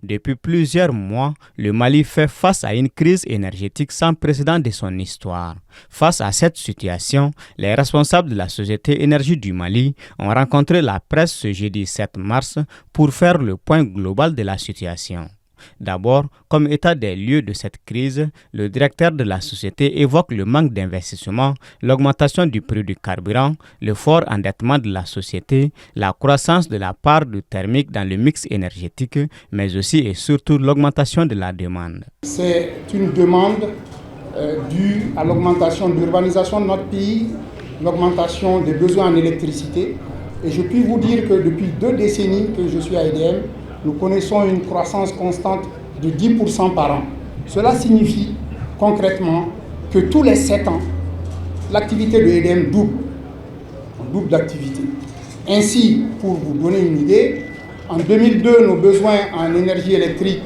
Depuis plusieurs mois, le Mali fait face à une crise énergétique sans précédent de son histoire. Face à cette situation, les responsables de la Société Énergie du Mali ont rencontré la presse ce jeudi 7 mars pour faire le point global de la situation. D'abord, comme état des lieux de cette crise, le directeur de la société évoque le manque d'investissement, l'augmentation du prix du carburant, le fort endettement de la société, la croissance de la part du thermique dans le mix énergétique, mais aussi et surtout l'augmentation de la demande. C'est une demande due à l'augmentation de l'urbanisation de notre pays, l'augmentation des besoins en électricité. Et je puis vous dire que depuis 2 décennies que je suis à EDM, nous connaissons une croissance constante de 10% par an. Cela signifie concrètement que tous les 7 ans, l'activité de EDM double. On double d'activité. Ainsi, pour vous donner une idée, en 2002, nos besoins en énergie électrique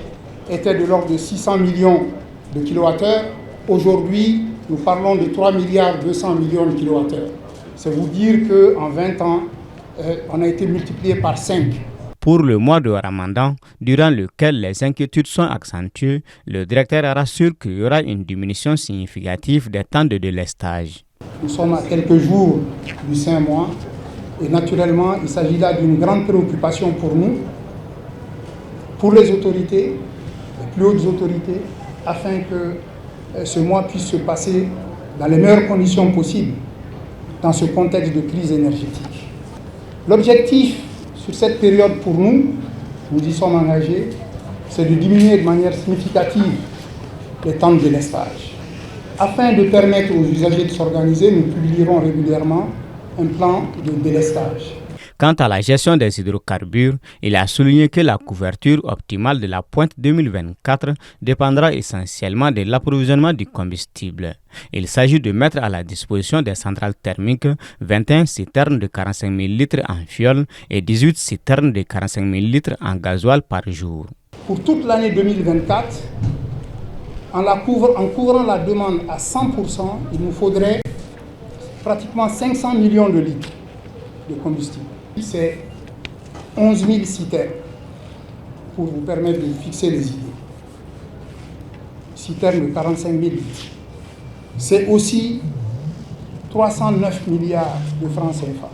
étaient de l'ordre de 600 millions de kilowattheures. Aujourd'hui, nous parlons de 3 milliards 200 millions de kilowattheures. C'est vous dire qu'en 20 ans, on a été multiplié par 5. Pour le mois de Ramadan, durant lequel les inquiétudes sont accentuées, le directeur rassure qu'il y aura une diminution significative des temps de délestage. Nous sommes à quelques jours du Saint-Mois et naturellement, il s'agit là d'une grande préoccupation pour nous, pour les autorités, les plus hautes autorités, afin que ce mois puisse se passer dans les meilleures conditions possibles dans ce contexte de crise énergétique. L'objectif sur cette période pour nous y sommes engagés, c'est de diminuer de manière significative les temps de délestage. Afin de permettre aux usagers de s'organiser, nous publierons régulièrement un plan de délestage. Quant à la gestion des hydrocarbures, il a souligné que la couverture optimale de la pointe 2024 dépendra essentiellement de l'approvisionnement du combustible. Il s'agit de mettre à la disposition des centrales thermiques 21 citernes de 45 000 litres en fioul et 18 citernes de 45 000 litres en gasoil par jour. Pour toute l'année 2024, en couvrant la demande à 100%, il nous faudrait pratiquement 500 millions de litres de combustible. C'est 11 000 citernes pour vous permettre de fixer les idées. Citernes de 45 000 litres. C'est aussi 309 milliards de francs CFA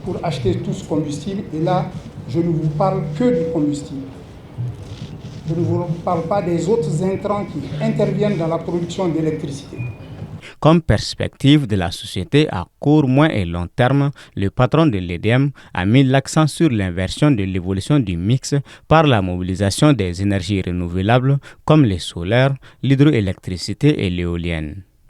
pour acheter tout ce combustible. Et là, je ne vous parle que du combustible. Je ne vous parle pas des autres intrants qui interviennent dans la production d'électricité. Comme perspective de la société à court, moyen et long terme, le patron de l'EDM a mis l'accent sur l'inversion de l'évolution du mix par la mobilisation des énergies renouvelables comme le solaire, l'hydroélectricité et l'éolienne.